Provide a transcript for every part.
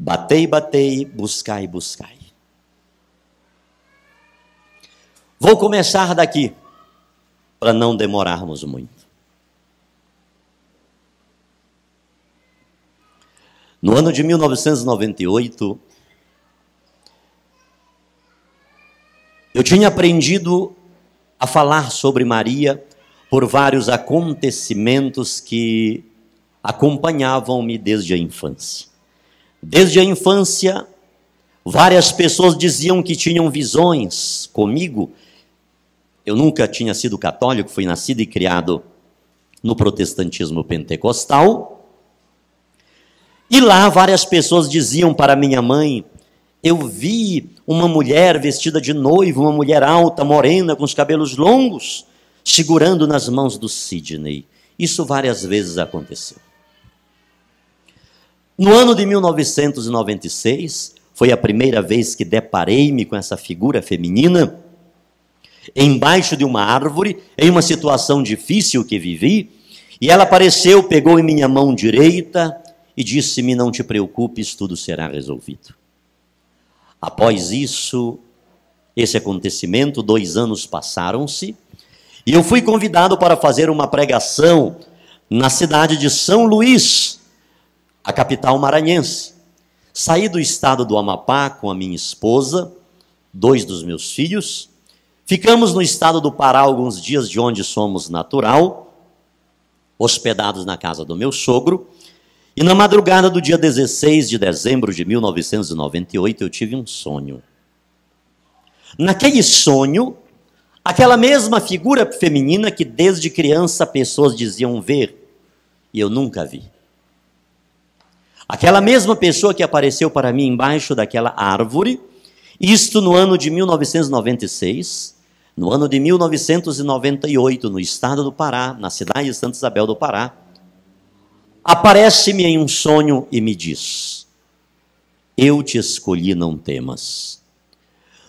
Batei, batei, buscai, buscai. Vou começar daqui, para não demorarmos muito. No ano de 1998, eu tinha aprendido a falar sobre Maria por vários acontecimentos que acompanhavam-me desde a infância. Desde a infância, várias pessoas diziam que tinham visões comigo. Eu nunca tinha sido católico, fui nascido e criado no protestantismo pentecostal. E lá várias pessoas diziam para minha mãe: eu vi uma mulher vestida de noivo, uma mulher alta, morena, com os cabelos longos, segurando nas mãos do Sidney. Isso várias vezes aconteceu. No ano de 1996, foi a primeira vez que deparei-me com essa figura feminina, embaixo de uma árvore, em uma situação difícil que vivi, e ela apareceu, pegou em minha mão direita e disse-me: não te preocupes, tudo será resolvido. Após isso, esse acontecimento, 2 anos passaram-se, e eu fui convidado para fazer uma pregação na cidade de São Luís, a capital maranhense. Saí do estado do Amapá com a minha esposa, 2 dos meus filhos, ficamos no estado do Pará alguns dias, de onde somos natural, hospedados na casa do meu sogro, e na madrugada do dia 16 de dezembro de 1998, eu tive um sonho. Naquele sonho, aquela mesma figura feminina que desde criança pessoas diziam ver, e eu nunca vi. Aquela mesma pessoa que apareceu para mim embaixo daquela árvore, isto no ano de 1996, no ano de 1998, no estado do Pará, na cidade de Santa Isabel do Pará, aparece-me em um sonho e me diz: eu te escolhi, não temas.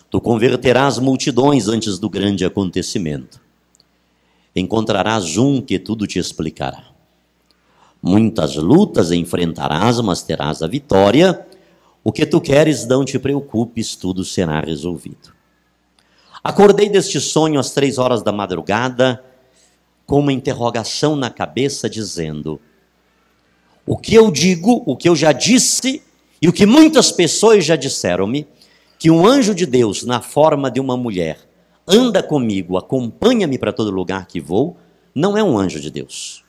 Tu converterás multidões antes do grande acontecimento. Encontrarás um que tudo te explicará. Muitas lutas enfrentarás, mas terás a vitória. O que tu queres, não te preocupes, tudo será resolvido. Acordei deste sonho às 3 horas da madrugada, com uma interrogação na cabeça, dizendo: o que eu digo, o que eu já disse, e o que muitas pessoas já disseram-me, que um anjo de Deus, na forma de uma mulher, anda comigo, acompanha-me para todo lugar que vou, não é um anjo de Deus.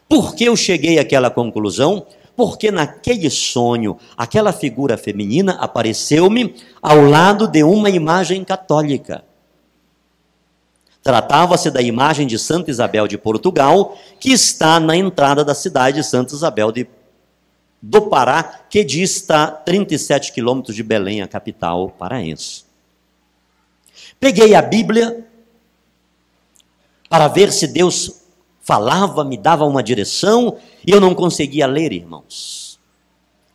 Por que eu cheguei àquela conclusão? Porque naquele sonho, aquela figura feminina apareceu-me ao lado de uma imagem católica. Tratava-se da imagem de Santa Isabel de Portugal, que está na entrada da cidade de Santa Isabel do Pará, que dista 37 quilômetros de Belém, a capital paraense. Peguei a Bíblia para ver se Deus falava, me dava uma direção, e eu não conseguia ler, irmãos.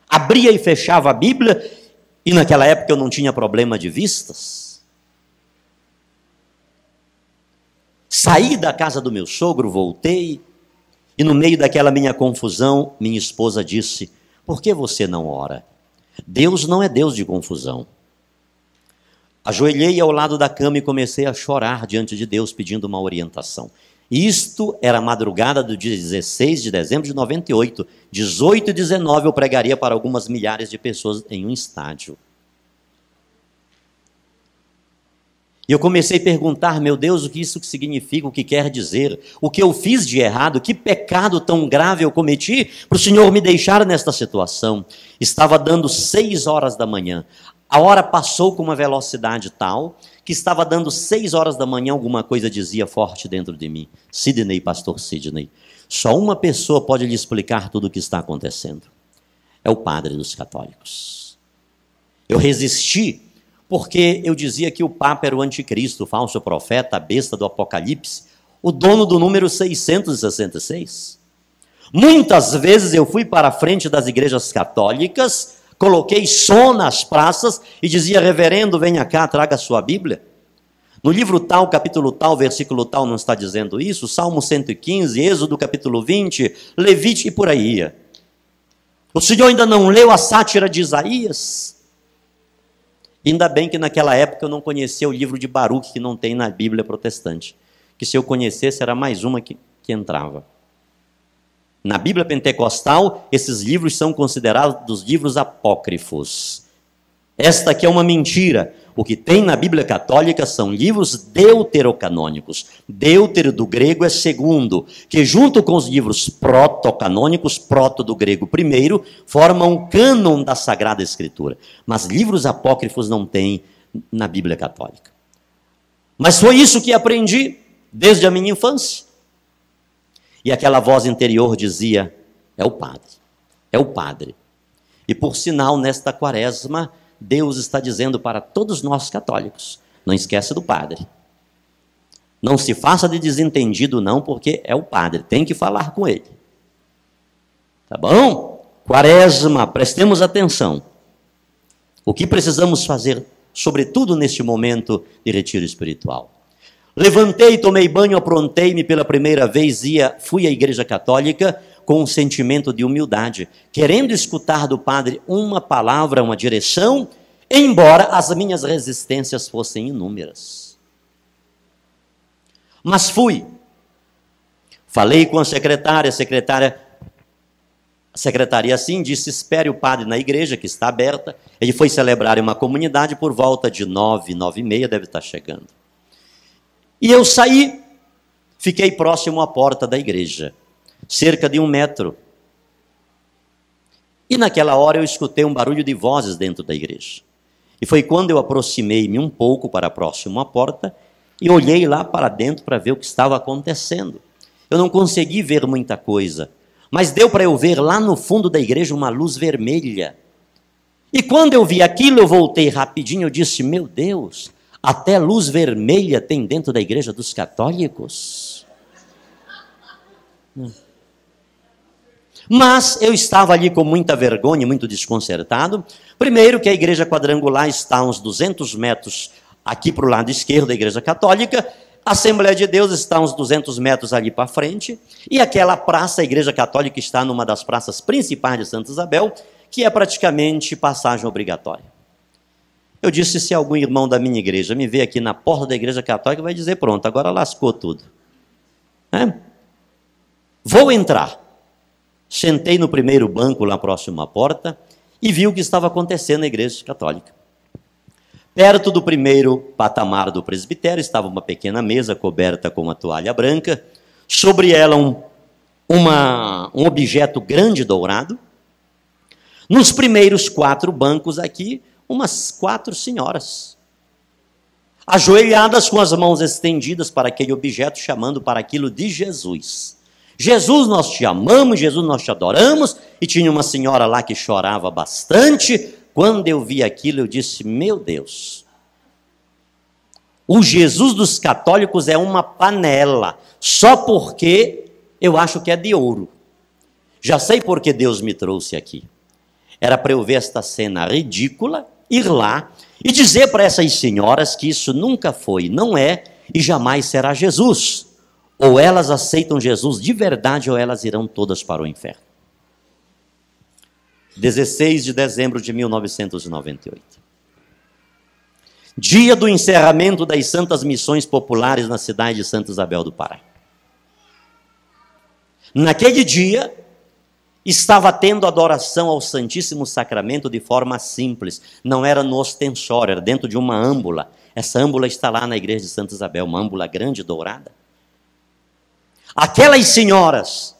Abria e fechava a Bíblia, e naquela época eu não tinha problema de vistas. Saí da casa do meu sogro, voltei, e no meio daquela minha confusão, minha esposa disse: por que você não ora? Deus não é Deus de confusão. Ajoelhei ao lado da cama e comecei a chorar diante de Deus, pedindo uma orientação. Isto era a madrugada do dia 16 de dezembro de 98. 18 e 19 eu pregaria para algumas milhares de pessoas em um estádio. E eu comecei a perguntar: meu Deus, o que isso significa, o que quer dizer? O que eu fiz de errado? Que pecado tão grave eu cometi para o Senhor me deixar nesta situação? Estava dando 6 horas da manhã. A hora passou com uma velocidade tal que estava dando 6 horas da manhã, alguma coisa dizia forte dentro de mim: Sidney, pastor Sidney, só uma pessoa pode lhe explicar tudo o que está acontecendo. É o padre dos católicos. Eu resisti, porque eu dizia que o Papa era o anticristo, o falso profeta, a besta do Apocalipse, o dono do número 666. Muitas vezes eu fui para a frente das igrejas católicas, coloquei som nas praças e dizia: reverendo, venha cá, traga a sua Bíblia. No livro tal, capítulo tal, versículo tal, não está dizendo isso? Salmo 115, Êxodo capítulo 20, Levite e por aí ia. O senhor ainda não leu a sátira de Isaías? Ainda bem que naquela época eu não conhecia o livro de Baruque, que não tem na Bíblia protestante. Que se eu conhecesse, era mais uma que entrava. Na Bíblia pentecostal, esses livros são considerados livros apócrifos. Esta aqui é uma mentira. O que tem na Bíblia católica são livros deuterocanônicos. Deutero do grego é segundo, que junto com os livros protocanônicos, proto do grego primeiro, formam o cânon da Sagrada Escritura. Mas livros apócrifos não tem na Bíblia católica. Mas foi isso que aprendi desde a minha infância. E aquela voz interior dizia, é o padre, é o padre. E por sinal, nesta quaresma, Deus está dizendo para todos nós católicos, não esqueça do padre. Não se faça de desentendido não, porque é o padre, tem que falar com ele. Tá bom? Quaresma, prestemos atenção. O que precisamos fazer, sobretudo neste momento de retiro espiritual? Levantei, tomei banho, aprontei-me pela primeira vez, fui à igreja católica com um sentimento de humildade, querendo escutar do padre uma palavra, uma direção, embora as minhas resistências fossem inúmeras. Mas fui. Falei com a secretária assim disse, espere o padre na igreja, que está aberta. Ele foi celebrar em uma comunidade por volta de 9, 9h30, deve estar chegando. E eu saí, fiquei próximo à porta da igreja, cerca de 1 metro. E naquela hora eu escutei um barulho de vozes dentro da igreja. E foi quando eu aproximei-me um pouco para próximo à porta e olhei lá para dentro para ver o que estava acontecendo. Eu não consegui ver muita coisa, mas deu para eu ver lá no fundo da igreja uma luz vermelha. E quando eu vi aquilo, eu voltei rapidinho, eu disse, meu Deus, até luz vermelha tem dentro da igreja dos católicos. Mas eu estava ali com muita vergonha, muito desconcertado. Primeiro que a igreja quadrangular está a uns 200 metros aqui para o lado esquerdo da igreja católica, a Assembleia de Deus está a uns 200 metros ali para frente, e aquela praça, a igreja católica está numa das praças principais de Santa Isabel, que é praticamente passagem obrigatória. Eu disse, se algum irmão da minha igreja me vê aqui na porta da igreja católica, vai dizer, pronto, agora lascou tudo. Vou entrar. Sentei no primeiro banco lá próximo à porta e vi o que estava acontecendo na igreja católica. Perto do primeiro patamar do presbitério estava uma pequena mesa coberta com uma toalha branca, sobre ela um objeto grande dourado. Nos primeiros 4 bancos aqui, umas 4 senhoras, ajoelhadas com as mãos estendidas para aquele objeto, chamando para aquilo de Jesus. Jesus, nós te amamos, Jesus, nós te adoramos. E tinha uma senhora lá que chorava bastante. Quando eu vi aquilo, eu disse, meu Deus, o Jesus dos católicos é uma panela, só porque eu acho que é de ouro. Já sei por que Deus me trouxe aqui. Era para eu ver esta cena ridícula, ir lá e dizer para essas senhoras que isso nunca foi, não é e jamais será Jesus. Ou elas aceitam Jesus de verdade, ou elas irão todas para o inferno. 16 de dezembro de 1998. Dia do encerramento das Santas Missões Populares na cidade de Santa Isabel do Pará. Naquele dia, estava tendo adoração ao Santíssimo Sacramento de forma simples. Não era no ostensório, era dentro de uma âmbula. Essa âmbula está lá na igreja de Santa Isabel, uma âmbula grande, dourada. Aquelas senhoras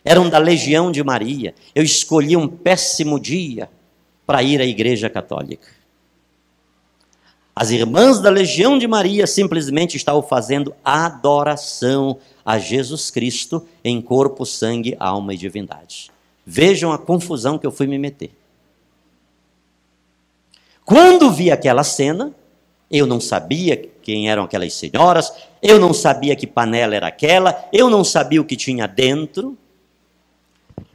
eram da Legião de Maria. Eu escolhi um péssimo dia para ir à igreja católica. As irmãs da Legião de Maria simplesmente estavam fazendo adoração a Jesus Cristo em corpo, sangue, alma e divindade. Vejam a confusão que eu fui me meter. Quando vi aquela cena, eu não sabia quem eram aquelas senhoras, eu não sabia que panela era aquela, eu não sabia o que tinha dentro.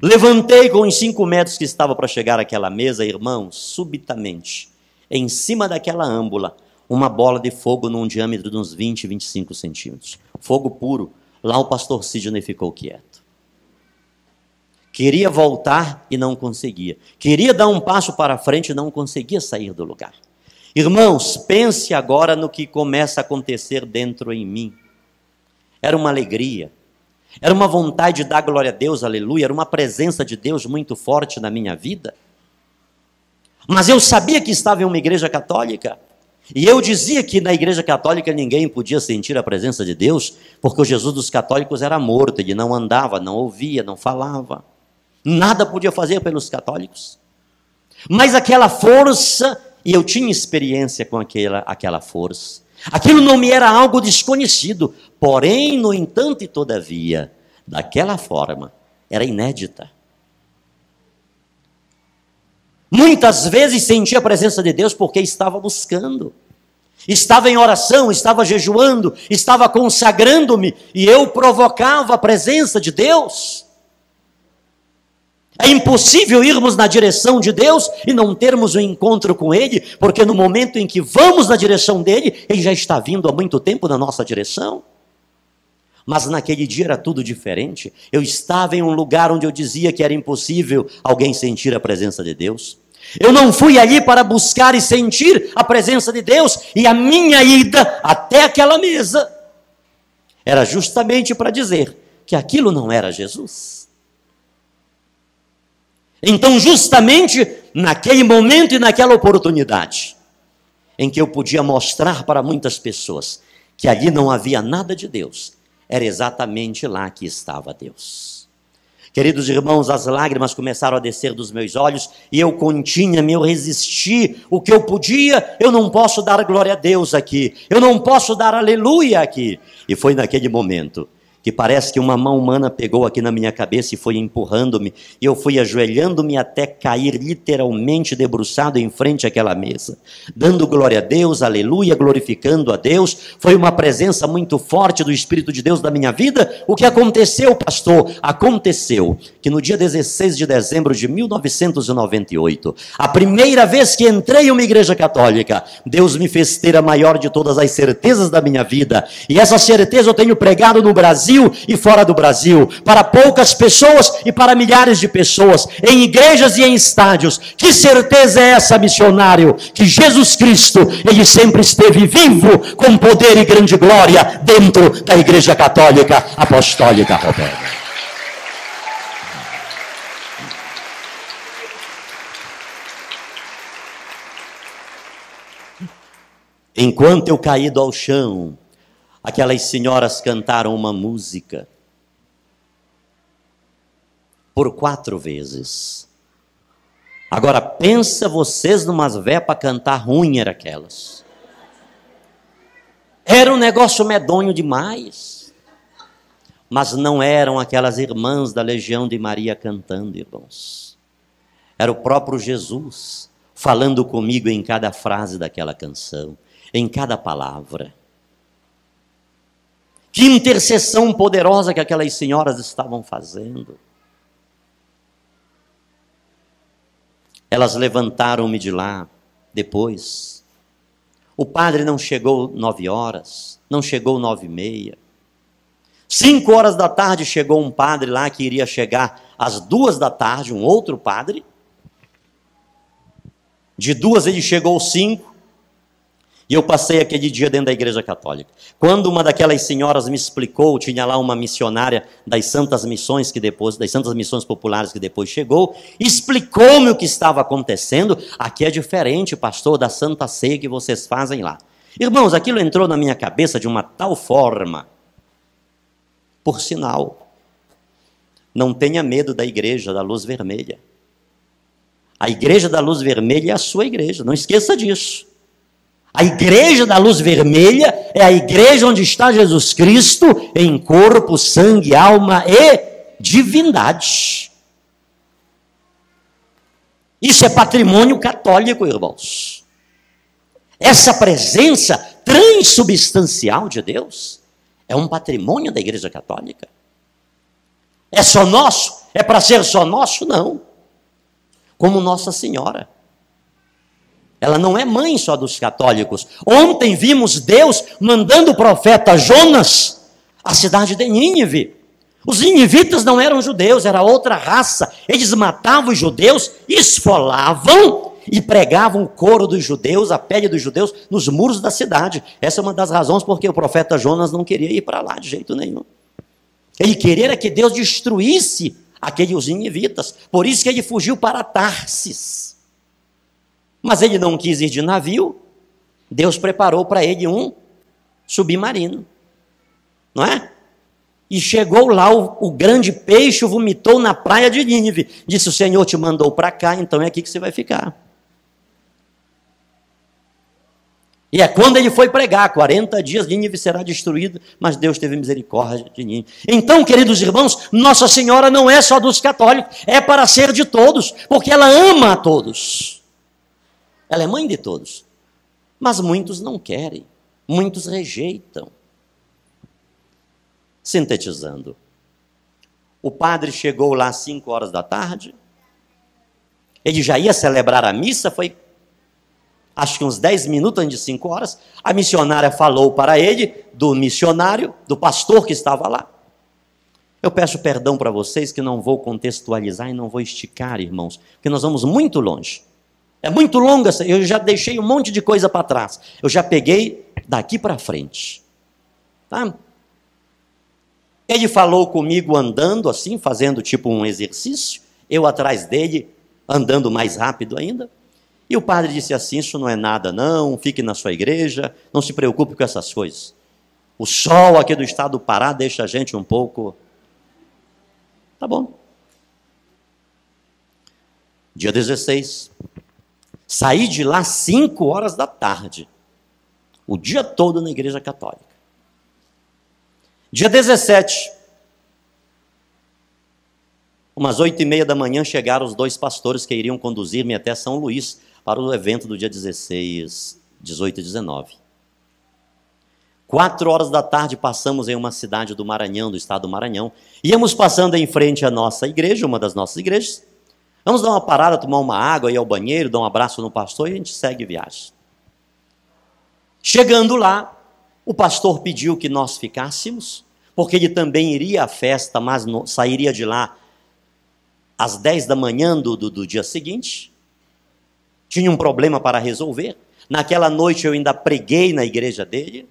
Levantei com os 5 metros que estava para chegar àquela mesa, irmãos, subitamente, em cima daquela âmbula, uma bola de fogo num diâmetro de uns 20, 25 centímetros. Fogo puro. Lá o pastor Sidney ficou quieto. Queria voltar e não conseguia. Queria dar um passo para frente e não conseguia sair do lugar. Irmãos, pense agora no que começa a acontecer dentro em mim. Era uma alegria. Era uma vontade de dar glória a Deus, aleluia. Era uma presença de Deus muito forte na minha vida. Mas eu sabia que estava em uma igreja católica. E eu dizia que na igreja católica ninguém podia sentir a presença de Deus, porque o Jesus dos católicos era morto, ele não andava, não ouvia, não falava. Nada podia fazer pelos católicos. Mas aquela força, e eu tinha experiência com aquela força. Aquilo não me era algo desconhecido, porém, no entanto e todavia, daquela forma, era inédita. Muitas vezes senti a presença de Deus porque estava buscando. Estava em oração, estava jejuando, estava consagrando-me, e eu provocava a presença de Deus. É impossível irmos na direção de Deus e não termos um encontro com Ele, porque no momento em que vamos na direção dEle, Ele já está vindo há muito tempo na nossa direção. Mas naquele dia era tudo diferente. Eu estava em um lugar onde eu dizia que era impossível alguém sentir a presença de Deus. Eu não fui ali para buscar e sentir a presença de Deus, e a minha ida até aquela mesa era justamente para dizer que aquilo não era Jesus. Então, justamente naquele momento e naquela oportunidade, em que eu podia mostrar para muitas pessoas que ali não havia nada de Deus, era exatamente lá que estava Deus. Queridos irmãos, as lágrimas começaram a descer dos meus olhos, e eu continha-me, eu resisti o que eu podia. Eu não posso dar glória a Deus aqui, eu não posso dar aleluia aqui. E foi naquele momento que parece que uma mão humana pegou aqui na minha cabeça e foi empurrando-me, e eu fui ajoelhando-me até cair literalmente debruçado em frente àquela mesa, dando glória a Deus, aleluia, glorificando a Deus. Foi uma presença muito forte do Espírito de Deus na minha vida. O que aconteceu, pastor? Aconteceu que no dia 16 de dezembro de 1998, a primeira vez que entrei em uma igreja católica, Deus me fez ter a maior de todas as certezas da minha vida, e essa certeza eu tenho pregado no Brasil e fora do Brasil, para poucas pessoas e para milhares de pessoas, em igrejas e em estádios. Que certeza é essa, missionário? Que Jesus Cristo, Ele sempre esteve vivo, com poder e grande glória, dentro da Igreja Católica Apostólica Romana. Enquanto eu caído ao chão, aquelas senhoras cantaram uma música por 4 vezes. Agora pensa vocês numas véias para cantar ruim era aquelas. Era um negócio medonho demais. Mas não eram aquelas irmãs da Legião de Maria cantando, irmãos. Era o próprio Jesus falando comigo em cada frase daquela canção, em cada palavra. Que intercessão poderosa que aquelas senhoras estavam fazendo. Elas levantaram-me de lá depois. O padre não chegou 9 horas, não chegou 9h30. 5 horas da tarde chegou um padre lá que iria chegar às 2 da tarde, um outro padre. De 2 ele chegou 5. E eu passei aquele dia dentro da igreja católica. Quando uma daquelas senhoras me explicou, tinha lá uma missionária das Santas Missões, das Santas Missões Populares que depois chegou, explicou-me o que estava acontecendo. Aqui é diferente, pastor, da Santa Ceia que vocês fazem lá. Irmãos, aquilo entrou na minha cabeça de uma tal forma. Por sinal, não tenha medo da igreja da luz vermelha. A igreja da luz vermelha é a sua igreja, não esqueça disso. A igreja da luz vermelha é a igreja onde está Jesus Cristo em corpo, sangue, alma e divindade. Isso é patrimônio católico, irmãos. Essa presença transubstancial de Deus é um patrimônio da igreja católica. É só nosso? É para ser só nosso? Não. Como Nossa Senhora. Ela não é mãe só dos católicos. Ontem vimos Deus mandando o profeta Jonas à cidade de Nínive. Os ninivitas não eram judeus, era outra raça. Eles matavam os judeus, esfolavam e pregavam o couro dos judeus, a pele dos judeus, nos muros da cidade. Essa é uma das razões porque o profeta Jonas não queria ir para lá de jeito nenhum. Ele queria que Deus destruísse aqueles ninivitas. Por isso que ele fugiu para Tarsis. Mas ele não quis ir de navio. Deus preparou para ele um submarino. Não é? E chegou lá, o grande peixe vomitou na praia de Nínive. Disse, o Senhor te mandou para cá, então é aqui que você vai ficar. E é quando ele foi pregar, 40 dias, Nínive será destruída, mas Deus teve misericórdia de Nínive. Então, queridos irmãos, Nossa Senhora não é só dos católicos, é para ser de todos, porque ela ama a todos. Ela é mãe de todos. Mas muitos não querem, muitos rejeitam. Sintetizando, o padre chegou lá às 5 horas da tarde, ele já ia celebrar a missa, foi acho que uns 10 minutos antes de 5 horas, a missionária falou para ele, do missionário, do pastor que estava lá. Eu peço perdão para vocês que não vou contextualizar e não vou esticar, irmãos, porque nós vamos muito longe. É muito longa, eu já deixei um monte de coisa para trás. Eu já peguei daqui para frente. Tá? Ele falou comigo andando assim, fazendo tipo um exercício, eu atrás dele, andando mais rápido ainda. E o padre disse assim, isso não é nada não, fique na sua igreja, não se preocupe com essas coisas. O sol aqui do estado do Pará deixa a gente um pouco... Tá bom. Dia 16, saí de lá 5 horas da tarde, o dia todo na igreja católica. Dia 17, umas 8h30 da manhã, chegaram os 2 pastores que iriam conduzir-me até São Luís para o evento do dia 16, 18 e 19. 4 horas da tarde passamos em uma cidade do Maranhão, do estado do Maranhão. Íamos passando em frente à nossa igreja, uma das nossas igrejas. Vamos dar uma parada, tomar uma água, ir ao banheiro, dar um abraço no pastor e a gente segue viagem. Chegando lá, o pastor pediu que nós ficássemos, porque ele também iria à festa, mas sairia de lá às 10 da manhã do dia seguinte. Tinha um problema para resolver. Naquela noite eu ainda preguei na igreja dele.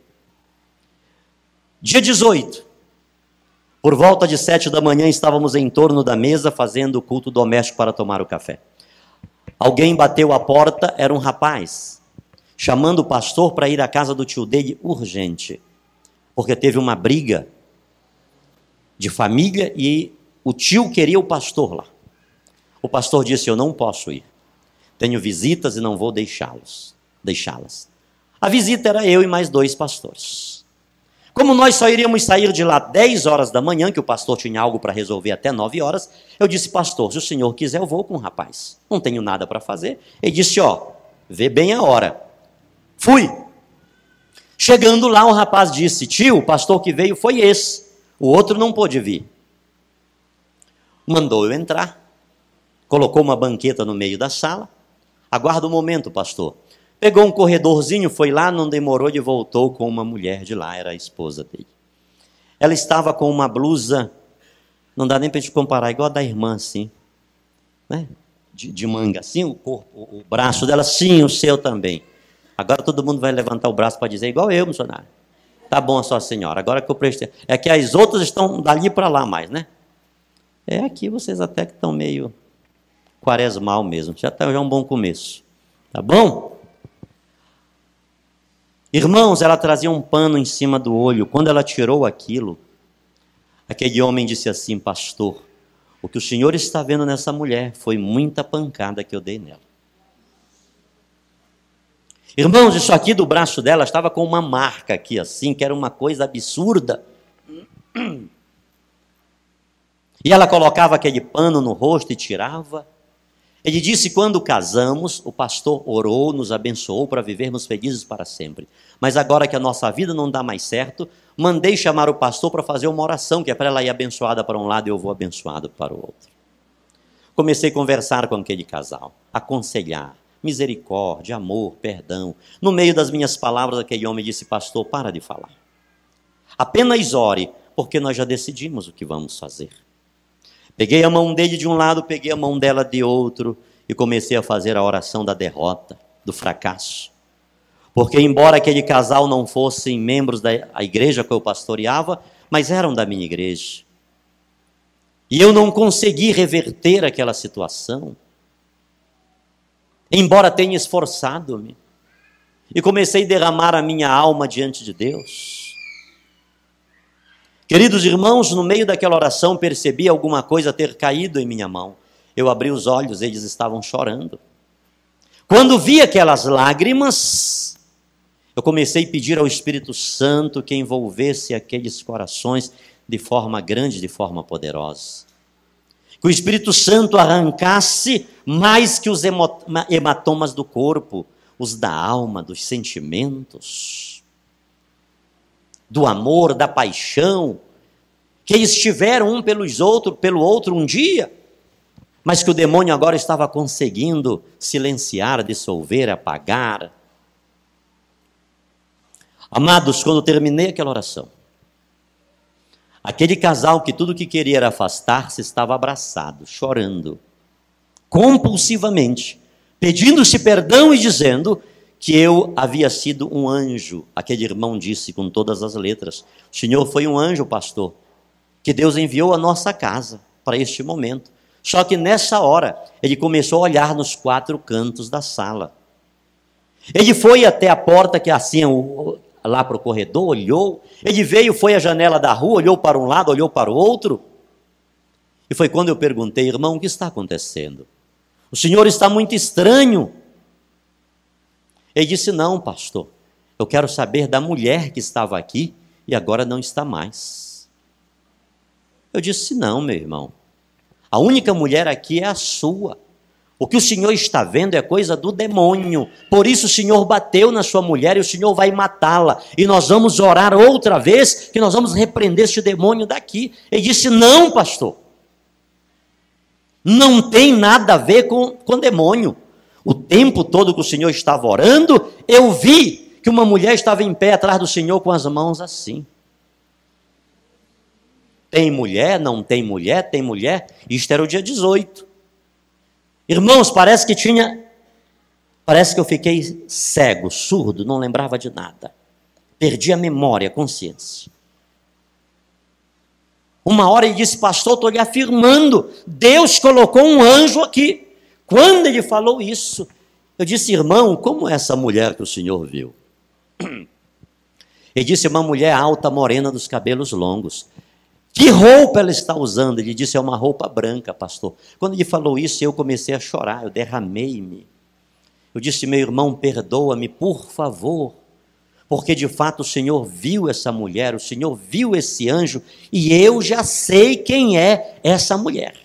Dia 18, por volta de 7 da manhã, estávamos em torno da mesa fazendo o culto doméstico para tomar o café. Alguém bateu a porta, era um rapaz, chamando o pastor para ir à casa do tio dele urgente, porque teve uma briga de família e o tio queria o pastor lá. O pastor disse, eu não posso ir, tenho visitas e não vou deixá-las. A visita era eu e mais 2 pastores. Como nós só iríamos sair de lá 10 horas da manhã, que o pastor tinha algo para resolver até 9 horas, eu disse, pastor, se o senhor quiser eu vou com o rapaz, não tenho nada para fazer. Ele disse, vê bem a hora. Fui. Chegando lá, o rapaz disse, tio, o pastor que veio foi esse, o outro não pôde vir. Mandou eu entrar, colocou uma banqueta no meio da sala, aguarda um momento, pastor. Pegou um corredorzinho, foi lá, não demorou, ele voltou com uma mulher de lá, era a esposa dele. Ela estava com uma blusa, não dá nem para a gente comparar, igual a da irmã, assim, né? De manga, assim, o braço dela, sim, o seu também. Agora todo mundo vai levantar o braço para dizer, igual eu, missionário. Tá bom, só senhora, agora que eu prestei. É que as outras estão dali para lá mais, né? É aqui vocês até que estão meio quaresmal mesmo, já é um bom começo. Tá bom? Irmãos, ela trazia um pano em cima do olho. Quando ela tirou aquilo, aquele homem disse assim, pastor, o que o senhor está vendo nessa mulher foi muita pancada que eu dei nela. Irmãos, isso aqui do braço dela estava com uma marca aqui assim, que era uma coisa absurda. E ela colocava aquele pano no rosto e tirava. Ele disse, quando casamos, o pastor orou, nos abençoou para vivermos felizes para sempre. Mas agora que a nossa vida não dá mais certo, mandei chamar o pastor para fazer uma oração, que é para ela ir abençoada para um lado e eu vou abençoado para o outro. Comecei a conversar com aquele casal, aconselhar, misericórdia, amor, perdão. No meio das minhas palavras, aquele homem disse, pastor, para de falar. Apenas ore, porque nós já decidimos o que vamos fazer. Peguei a mão dele de um lado, peguei a mão dela de outro e comecei a fazer a oração da derrota, do fracasso. Porque embora aquele casal não fossem membros da igreja que eu pastoreava, mas eram da minha igreja. E eu não consegui reverter aquela situação, embora tenha esforçado-me. E comecei a derramar a minha alma diante de Deus. Queridos irmãos, no meio daquela oração percebi alguma coisa ter caído em minha mão. Eu abri os olhos, eles estavam chorando. Quando vi aquelas lágrimas, eu comecei a pedir ao Espírito Santo que envolvesse aqueles corações de forma grande, de forma poderosa. Que o Espírito Santo arrancasse mais que os hematomas do corpo, os da alma, dos sentimentos, do amor, da paixão, que eles tiveram um pelo outro um dia, mas que o demônio agora estava conseguindo silenciar, dissolver, apagar. Amados, quando terminei aquela oração, aquele casal que tudo que queria era afastar-se, estava abraçado, chorando, compulsivamente, pedindo-se perdão e dizendo que eu havia sido um anjo. Aquele irmão disse com todas as letras: o senhor foi um anjo, pastor, que Deus enviou à nossa casa para este momento. Só que nessa hora, ele começou a olhar nos 4 cantos da sala. Ele foi até a porta que assim, lá para o corredor, olhou. Ele veio, foi à janela da rua, olhou para um lado, olhou para o outro. E foi quando eu perguntei: irmão, o que está acontecendo? O senhor está muito estranho. Ele disse: não, pastor, eu quero saber da mulher que estava aqui e agora não está mais. Eu disse: não, meu irmão, a única mulher aqui é a sua. O que o senhor está vendo é coisa do demônio. Por isso o senhor bateu na sua mulher e o senhor vai matá-la. E nós vamos orar outra vez, que nós vamos repreender este demônio daqui. Ele disse: não, pastor, não tem nada a ver com demônio. O tempo todo que o senhor estava orando, eu vi que uma mulher estava em pé atrás do senhor com as mãos assim. Tem mulher, não tem mulher, tem mulher. Isto era o dia 18. Irmãos, parece que eu fiquei cego, surdo, não lembrava de nada. Perdi a memória, a consciência. Uma hora ele disse: pastor, estou lhe afirmando, Deus colocou um anjo aqui. Quando ele falou isso, eu disse: irmão, como é essa mulher que o senhor viu? Ele disse: uma mulher alta, morena, dos cabelos longos. Que roupa ela está usando? Ele disse: é uma roupa branca, pastor. Quando ele falou isso, eu comecei a chorar, eu derramei-me. Eu disse: meu irmão, perdoa-me, por favor, porque de fato o Senhor viu essa mulher, o Senhor viu esse anjo, e eu já sei quem é essa mulher.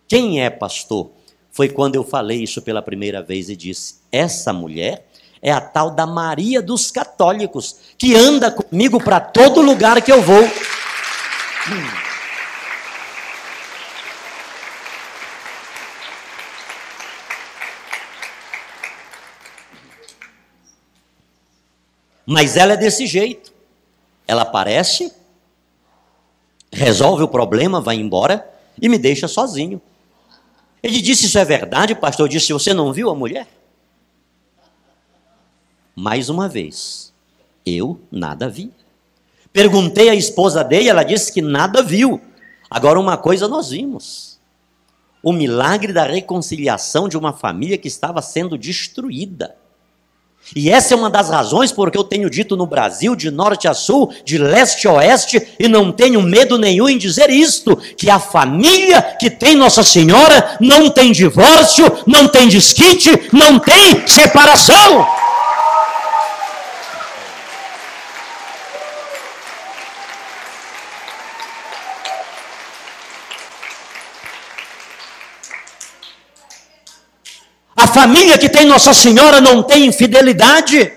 Quem é, pastor? Foi quando eu falei isso pela primeira vez e disse: essa mulher é a tal da Maria dos católicos, que anda comigo para todo lugar que eu vou. Mas ela é desse jeito. Ela aparece, resolve o problema, vai embora e me deixa sozinho. Ele disse: isso é verdade, pastor? Eu disse: você não viu a mulher? Mais uma vez, eu nada vi. Perguntei à esposa dele, ela disse que nada viu. Agora, uma coisa nós vimos: o milagre da reconciliação de uma família que estava sendo destruída. E essa é uma das razões porque eu tenho dito no Brasil, de norte a sul, de leste a oeste, e não tenho medo nenhum em dizer isto, que a família que tem Nossa Senhora não tem divórcio, não tem desquite, não tem separação. A família que tem Nossa Senhora não tem infidelidade.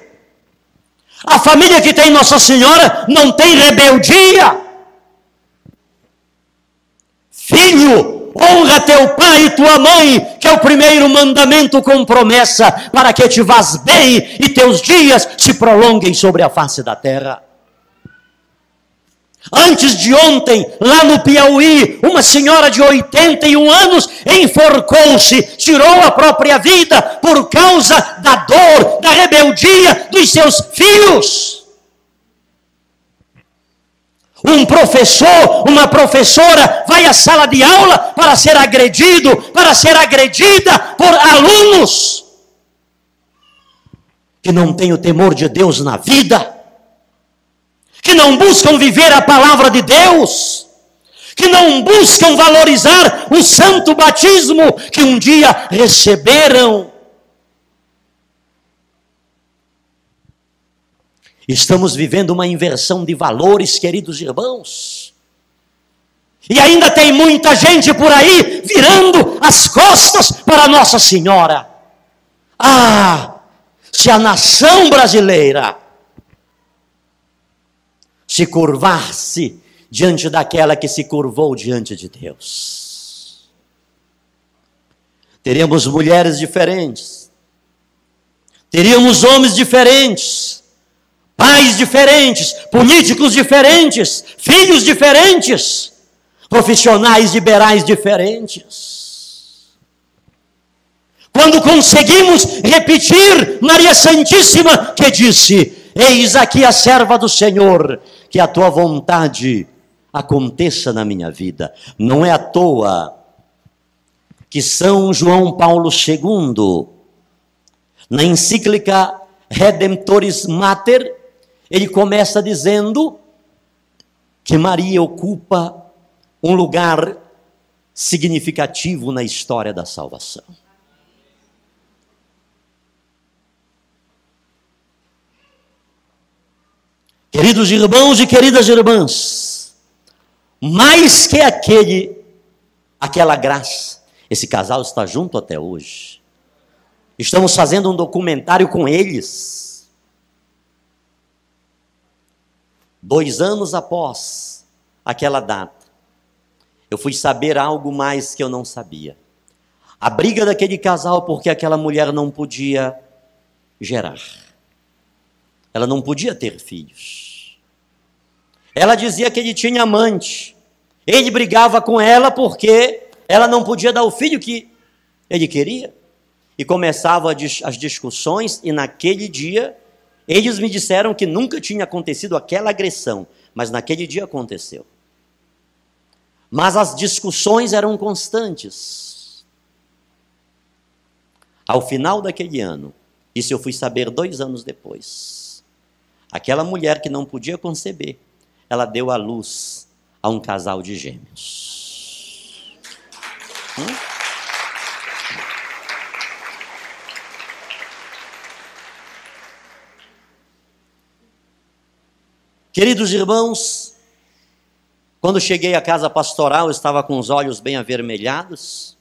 A família que tem Nossa Senhora não tem rebeldia. Filho, honra teu pai e tua mãe, que é o primeiro mandamento com promessa, para que te vás bem e teus dias se prolonguem sobre a face da terra. Antes de ontem, lá no Piauí, uma senhora de 81 anos enforcou-se, tirou a própria vida por causa da dor, da rebeldia dos seus filhos. Um professor, uma professora vai à sala de aula para ser agredido, para ser agredida por alunos que não têm o temor de Deus na vida, que não buscam viver a palavra de Deus, que não buscam valorizar o santo batismo que um dia receberam. Estamos vivendo uma inversão de valores, queridos irmãos. E ainda tem muita gente por aí virando as costas para Nossa Senhora. Ah, se a nação brasileira se curvar-se diante daquela que se curvou diante de Deus. Teríamos mulheres diferentes, teríamos homens diferentes, pais diferentes, políticos diferentes, filhos diferentes, profissionais liberais diferentes. Quando conseguimos repetir Maria Santíssima que disse: eis aqui a serva do Senhor, que a tua vontade aconteça na minha vida. Não é à toa que São João Paulo II, na encíclica Redemptoris Mater, ele começa dizendo que Maria ocupa um lugar significativo na história da salvação. Queridos irmãos e queridas irmãs, mais que aquela graça, esse casal está junto até hoje. Estamos fazendo um documentário com eles. 2 anos após aquela data, eu fui saber algo mais que eu não sabia. A briga daquele casal porque aquela mulher não podia gerar. Ela não podia ter filhos. Ela dizia que ele tinha amante. Ele brigava com ela porque ela não podia dar o filho que ele queria. E começavam as discussões, e naquele dia, eles me disseram que nunca tinha acontecido aquela agressão, mas naquele dia aconteceu. Mas as discussões eram constantes. Ao final daquele ano, isso eu fui saber 2 anos depois, aquela mulher que não podia conceber, ela deu à luz a um casal de gêmeos. Queridos irmãos, quando cheguei à casa pastoral, eu estava com os olhos bem avermelhados.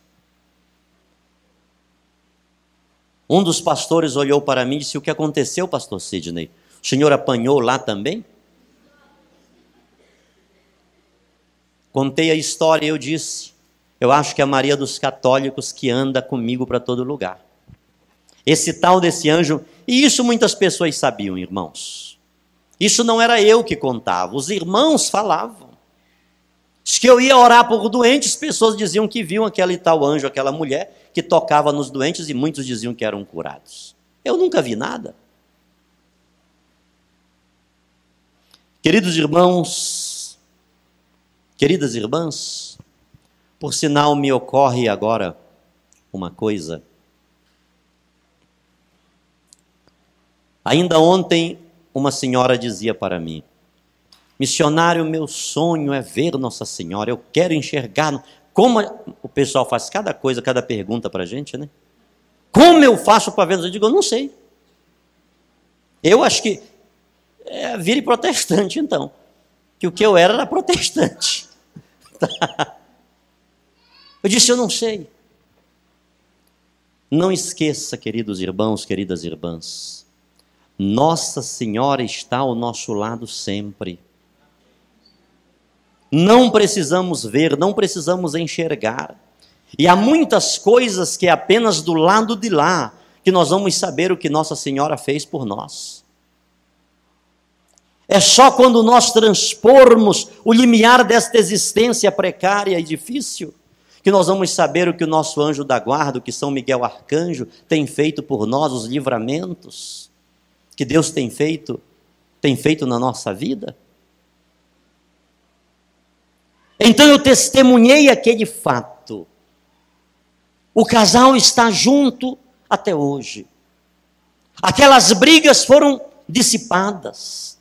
Um dos pastores olhou para mim e disse: o que aconteceu, pastor Sidney? O senhor apanhou lá também? Contei a história e eu disse: eu acho que é a Maria dos Católicos que anda comigo para todo lugar. Esse tal desse anjo, e isso muitas pessoas sabiam, irmãos. Isso não era eu que contava, os irmãos falavam. Diz que eu ia orar por doentes, pessoas diziam que viam aquele tal anjo, aquela mulher que tocava nos doentes, e muitos diziam que eram curados. Eu nunca vi nada. Queridos irmãos, queridas irmãs, por sinal me ocorre agora uma coisa. Ainda ontem, uma senhora dizia para mim: missionário, meu sonho é ver Nossa Senhora, eu quero enxergar. Como o pessoal faz cada coisa, cada pergunta para a gente, né? Como eu faço para ver? Eu digo: eu não sei. Eu acho que vire protestante, então. Que o que eu era protestante. Eu disse: eu não sei. Não esqueça, queridos irmãos, queridas irmãs, Nossa Senhora está ao nosso lado sempre. Não precisamos ver, não precisamos enxergar. E há muitas coisas que é apenas do lado de lá que nós vamos saber o que Nossa Senhora fez por nós. É só quando nós transpormos o limiar desta existência precária e difícil que nós vamos saber o que o nosso anjo da guarda, o que São Miguel Arcanjo tem feito por nós, os livramentos que Deus tem feito na nossa vida. Então eu testemunhei aquele fato. O casal está junto até hoje. Aquelas brigas foram dissipadas.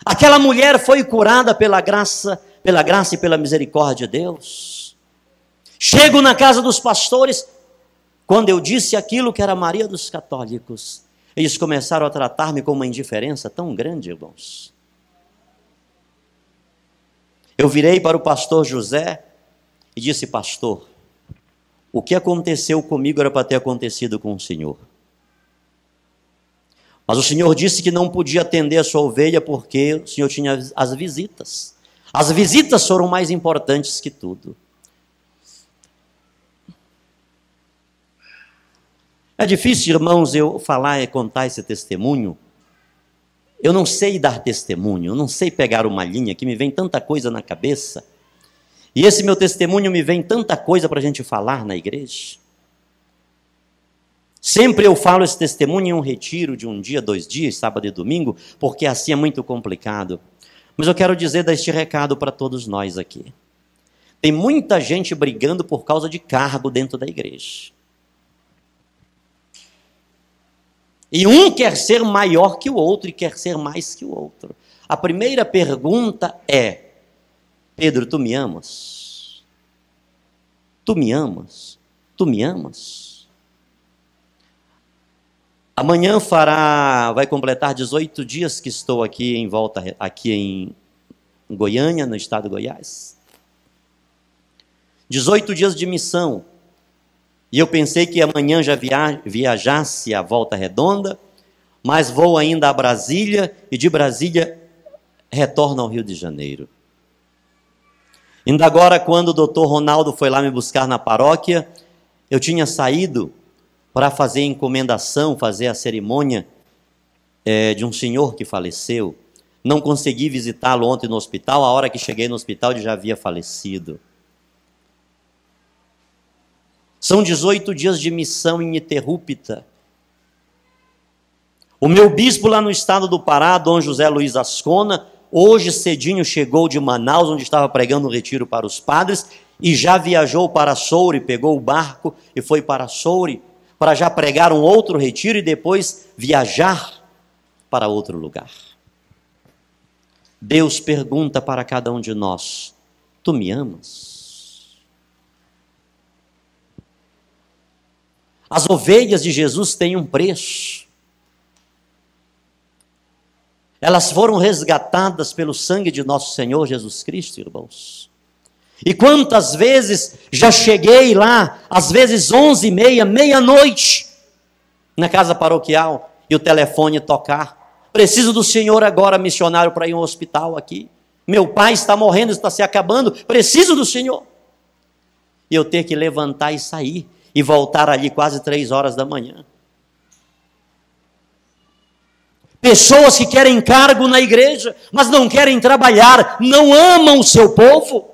Aquela mulher foi curada pela graça e pela misericórdia de Deus. Chego na casa dos pastores, quando eu disse aquilo que era Maria dos católicos, eles começaram a tratar-me com uma indiferença tão grande, irmãos. Eu virei para o pastor José e disse: pastor, o que aconteceu comigo era para ter acontecido com o senhor. Mas o senhor disse que não podia atender a sua ovelha porque o senhor tinha as visitas. As visitas foram mais importantes que tudo. É difícil, irmãos, eu falar e contar esse testemunho. Eu não sei dar testemunho, eu não sei pegar uma linha, que me vem tanta coisa na cabeça. E esse meu testemunho me vem tanta coisa para a gente falar na igreja. Sempre eu falo esse testemunho em um retiro de 1 dia, 2 dias, sábado e domingo, porque assim é muito complicado. Mas eu quero dizer este recado para todos nós aqui. Tem muita gente brigando por causa de cargo dentro da igreja. E um quer ser maior que o outro e quer ser mais que o outro. A primeira pergunta é: Pedro, tu me amas? Tu me amas? Tu me amas? Amanhã vai completar 18 dias que estou aqui em Goiânia, no estado de Goiás. 18 dias de missão. E eu pensei que amanhã já viajasse a Volta Redonda, mas vou ainda a Brasília e de Brasília retorno ao Rio de Janeiro. Ainda agora, quando o doutor Ronaldo foi lá me buscar na paróquia, eu tinha saído para fazer a encomendação, fazer a cerimônia de um senhor que faleceu. Não consegui visitá-lo ontem no hospital, a hora que cheguei no hospital ele já havia falecido. São 18 dias de missão ininterrupta. O meu bispo lá no estado do Pará, Dom José Luiz Ascona, hoje cedinho chegou de Manaus, onde estava pregando um retiro para os padres, e já viajou para Soure, pegou o barco e foi para Soure, para já pregar um outro retiro e depois viajar para outro lugar. Deus pergunta para cada um de nós: tu me amas? As ovelhas de Jesus têm um preço. Elas foram resgatadas pelo sangue de nosso Senhor Jesus Cristo, irmãos. E quantas vezes já cheguei lá, às vezes 11h30, meia-noite, na casa paroquial, e o telefone tocar. Preciso do Senhor agora, missionário, para ir ao hospital aqui. Meu pai está morrendo, está se acabando, preciso do Senhor. E eu ter que levantar e sair. E voltar ali quase 3 horas da manhã. Pessoas que querem cargo na igreja, mas não querem trabalhar, não amam o seu povo.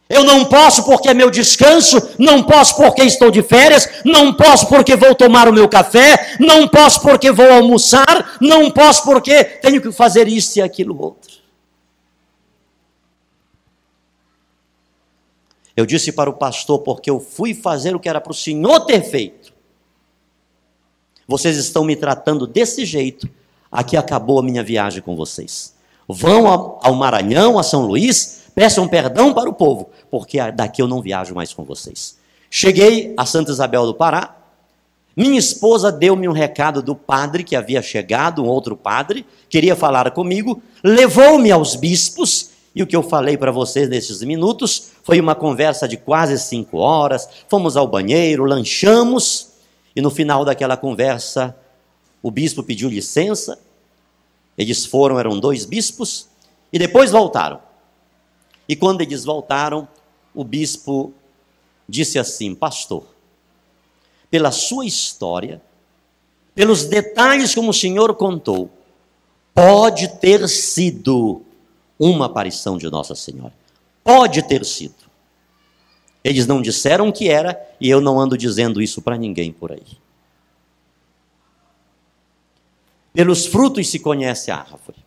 Eu não posso porque é meu descanso, não posso porque estou de férias, não posso porque vou tomar o meu café, não posso porque vou almoçar, não posso porque tenho que fazer isso e aquilo outro. Eu disse para o pastor, porque eu fui fazer o que era para o senhor ter feito. Vocês estão me tratando desse jeito, aqui acabou a minha viagem com vocês. Vão ao Maranhão, a São Luís, peçam perdão para o povo, porque daqui eu não viajo mais com vocês. Cheguei a Santa Isabel do Pará, minha esposa deu-me um recado do padre que havia chegado, um outro padre, queria falar comigo, levou-me aos bispos. E o que eu falei para vocês nesses minutos foi uma conversa de quase 5 horas, fomos ao banheiro, lanchamos, e no final daquela conversa, o bispo pediu licença, eles foram, eram 2 bispos, e depois voltaram. E quando eles voltaram, o bispo disse assim: pastor, pela sua história, pelos detalhes como o senhor contou, Pode ter sido uma aparição de Nossa Senhora. Pode ter sido. Eles não disseram que era, e eu não ando dizendo isso para ninguém por aí. Pelos frutos se conhece a árvore.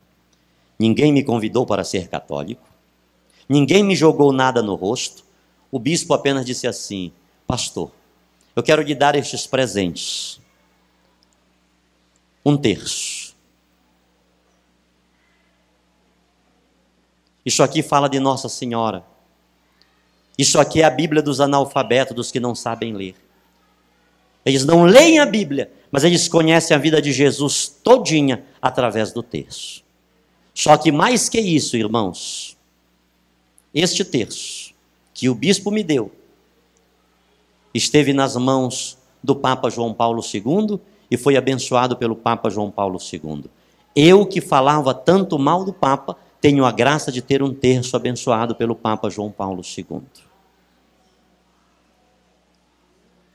Ninguém me convidou para ser católico. Ninguém me jogou nada no rosto. O bispo apenas disse assim: pastor, eu quero lhe dar estes presentes. 1/3. Isso aqui fala de Nossa Senhora. Isso aqui é a Bíblia dos analfabetos, dos que não sabem ler. Eles não leem a Bíblia, mas eles conhecem a vida de Jesus todinha através do terço. Só que mais que isso, irmãos, este terço que o bispo me deu esteve nas mãos do Papa João Paulo II e foi abençoado pelo Papa João Paulo II. Eu que falava tanto mal do Papa, tenho a graça de ter um terço abençoado pelo Papa João Paulo II.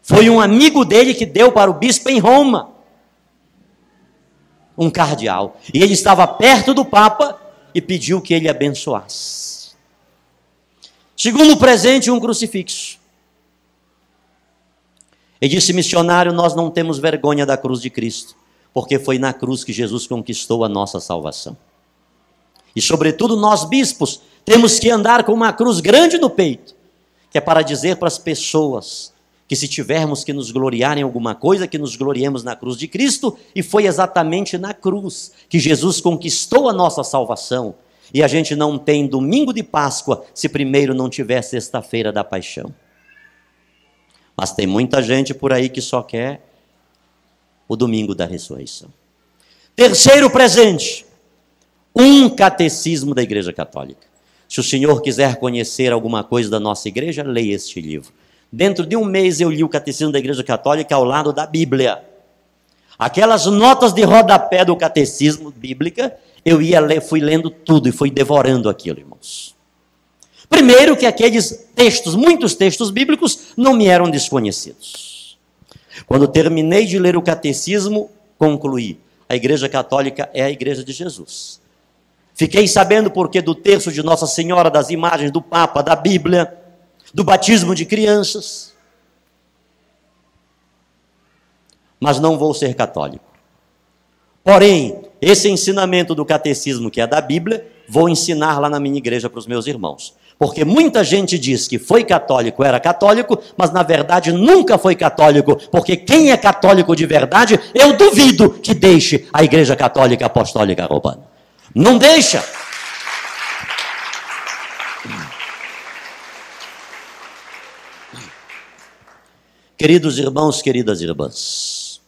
Foi um amigo dele que deu para o bispo em Roma, um cardeal. E ele estava perto do Papa e pediu que ele abençoasse. Segundo presente, um crucifixo. Ele disse: missionário, nós não temos vergonha da cruz de Cristo, porque foi na cruz que Jesus conquistou a nossa salvação. E sobretudo nós bispos temos que andar com uma cruz grande no peito, que é para dizer para as pessoas que se tivermos que nos gloriar em alguma coisa, que nos gloriemos na cruz de Cristo, e foi exatamente na cruz que Jesus conquistou a nossa salvação. E a gente não tem domingo de Páscoa se primeiro não tiver sexta-feira da paixão. Mas tem muita gente por aí que só quer o domingo da ressurreição. Terceiro presente, um catecismo da Igreja Católica. Se o senhor quiser conhecer alguma coisa da nossa igreja, leia este livro. Dentro de um mês eu li o Catecismo da Igreja Católica ao lado da Bíblia. Aquelas notas de rodapé do Catecismo Bíblica, eu fui lendo tudo e fui devorando aquilo, irmãos. Primeiro que aqueles textos, muitos textos bíblicos, não me eram desconhecidos. Quando terminei de ler o Catecismo, concluí: a Igreja Católica é a Igreja de Jesus. Fiquei sabendo porque do terço de Nossa Senhora, das imagens do Papa, da Bíblia, do batismo de crianças. Mas não vou ser católico. Porém, esse ensinamento do catecismo, que é da Bíblia, vou ensinar lá na minha igreja para os meus irmãos. Porque muita gente diz que foi católico, era católico, mas na verdade nunca foi católico. Porque quem é católico de verdade, eu duvido que deixe a Igreja Católica Apostólica Romana. Não deixa. Queridos irmãos, queridas irmãs,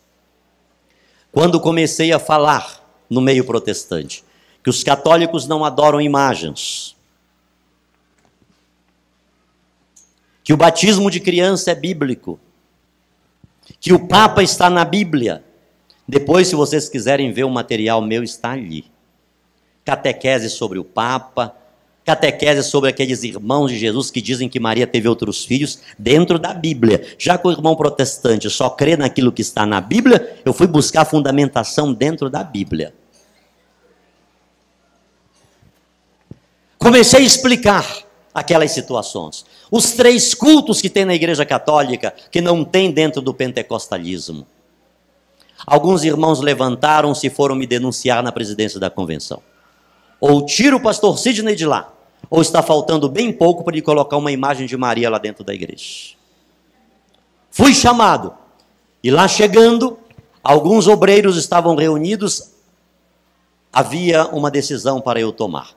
quando comecei a falar no meio protestante que os católicos não adoram imagens, que o batismo de criança é bíblico, que o Papa está na Bíblia, depois, se vocês quiserem ver o material meu, está ali. Catequese sobre o Papa, catequese sobre aqueles irmãos de Jesus que dizem que Maria teve outros filhos, dentro da Bíblia. Já que o irmão protestante só crê naquilo que está na Bíblia, eu fui buscar a fundamentação dentro da Bíblia. Comecei a explicar aquelas situações. Os 3 cultos que tem na Igreja Católica, que não tem dentro do pentecostalismo. Alguns irmãos levantaram-se e foram me denunciar na presidência da convenção. Ou tira o pastor Sidney de lá, ou está faltando bem pouco para ele colocar uma imagem de Maria lá dentro da igreja. Fui chamado, e lá chegando, alguns obreiros estavam reunidos, havia uma decisão para eu tomar.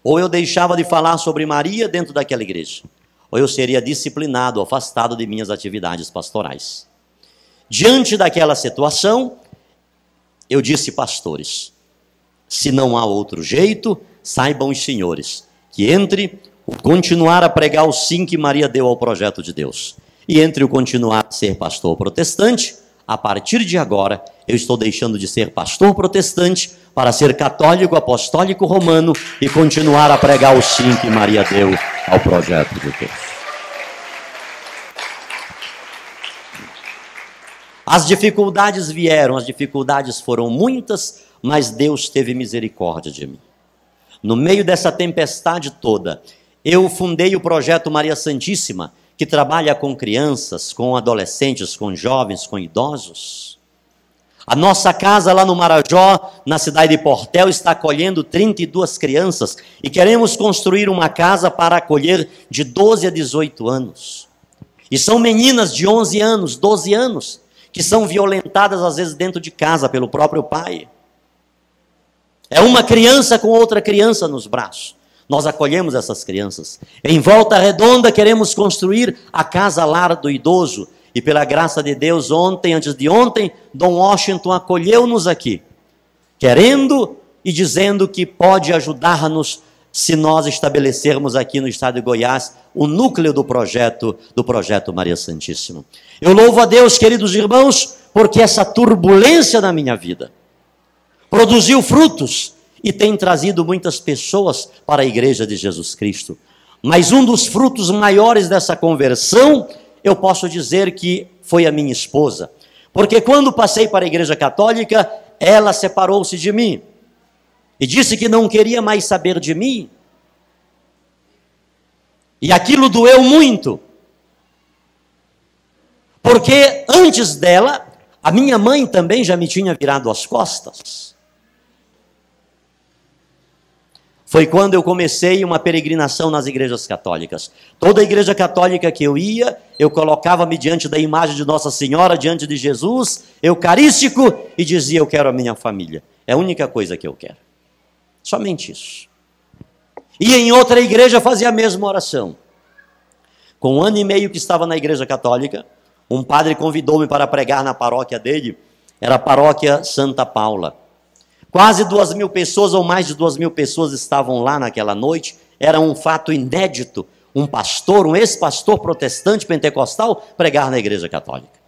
Ou eu deixava de falar sobre Maria dentro daquela igreja, ou eu seria disciplinado, afastado de minhas atividades pastorais. Diante daquela situação, eu disse: pastores, se não há outro jeito, saibam os senhores, que entre o continuar a pregar o sim que Maria deu ao projeto de Deus, e entre o continuar a ser pastor protestante, a partir de agora, eu estou deixando de ser pastor protestante para ser católico apostólico romano e continuar a pregar o sim que Maria deu ao projeto de Deus. As dificuldades vieram, as dificuldades foram muitas, mas Deus teve misericórdia de mim. No meio dessa tempestade toda, eu fundei o projeto Maria Santíssima, que trabalha com crianças, com adolescentes, com jovens, com idosos. A nossa casa lá no Marajó, na cidade de Portel, está acolhendo 32 crianças e queremos construir uma casa para acolher de 12 a 18 anos. E são meninas de 11 anos, 12 anos, que são violentadas às vezes dentro de casa pelo próprio pai. É uma criança com outra criança nos braços. Nós acolhemos essas crianças. Em Volta Redonda queremos construir a Casa Lar do Idoso. E pela graça de Deus, ontem, antes de ontem, Dom Washington acolheu-nos aqui, querendo e dizendo que pode ajudar-nos se nós estabelecermos aqui no estado de Goiás o núcleo do projeto Maria Santíssima. Eu louvo a Deus, queridos irmãos, porque essa turbulência na minha vida produziu frutos e tem trazido muitas pessoas para a igreja de Jesus Cristo. Mas um dos frutos maiores dessa conversão, eu posso dizer que foi a minha esposa. Porque quando passei para a igreja católica, ela separou-se de mim. E disse que não queria mais saber de mim. E aquilo doeu muito. Porque antes dela, a minha mãe também já me tinha virado as costas. Foi quando eu comecei uma peregrinação nas igrejas católicas. Toda igreja católica que eu ia, eu colocava-me diante da imagem de Nossa Senhora, diante de Jesus, eucarístico, e dizia: eu quero a minha família. É a única coisa que eu quero. Somente isso. E em outra igreja fazia a mesma oração. Com 1 ano e meio que estava na igreja católica, um padre convidou-me para pregar na paróquia dele. Era a paróquia Santa Paula. Quase 2.000 pessoas ou mais de 2.000 pessoas estavam lá naquela noite. Era um fato inédito. Um pastor, um ex-pastor protestante pentecostal, pregar na igreja católica.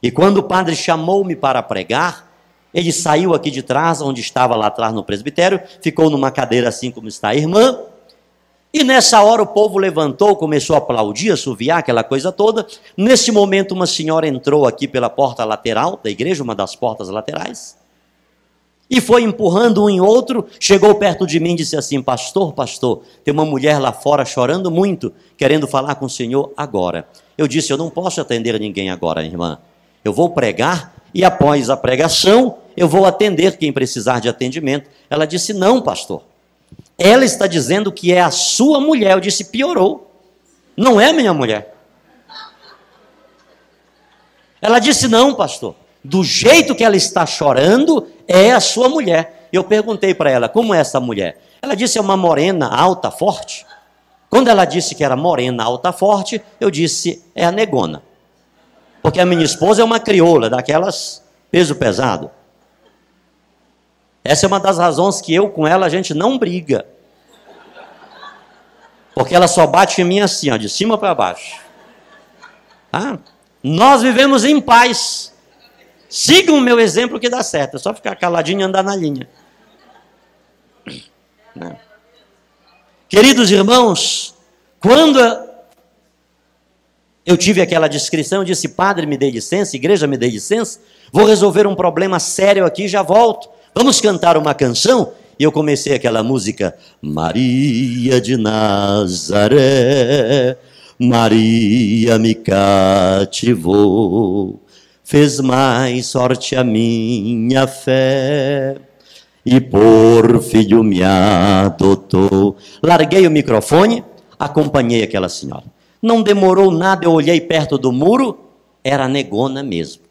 E quando o padre chamou-me para pregar, ele saiu aqui de trás, onde estava lá atrás no presbitério, ficou numa cadeira assim como está a irmã, e nessa hora o povo levantou, começou a aplaudir, assoviar, aquela coisa toda. Nesse momento uma senhora entrou aqui pela porta lateral da igreja, uma das portas laterais, e foi empurrando um em outro, chegou perto de mim e disse assim: pastor, tem uma mulher lá fora chorando muito, querendo falar com o senhor agora. Eu disse: eu não posso atender ninguém agora, irmã. Eu vou pregar e após a pregação, eu vou atender quem precisar de atendimento. Ela disse: não, pastor. Ela está dizendo que é a sua mulher. Eu disse: piorou. Não é minha mulher. Ela disse: não, pastor. Do jeito que ela está chorando, é a sua mulher. Eu perguntei para ela: como é essa mulher? Ela disse: é uma morena, alta, forte. Quando ela disse que era morena, alta, forte, eu disse: é a negona. Porque a minha esposa é uma crioula, daquelas peso pesado. Essa é uma das razões que eu com ela, a gente não briga. Porque ela só bate em mim assim, ó, de cima para baixo. Ah, nós vivemos em paz. Sigam o meu exemplo que dá certo. É só ficar caladinho e andar na linha. Não. Queridos irmãos, quando eu tive aquela descrição, eu disse: padre, me dê licença, igreja, me dê licença, vou resolver um problema sério aqui e já volto. Vamos cantar uma canção? E eu comecei aquela música: Maria de Nazaré, Maria me cativou, fez mais sorte a minha fé, e por filho me adotou. Larguei o microfone, acompanhei aquela senhora. Não demorou nada, eu olhei perto do muro, era a negona mesmo.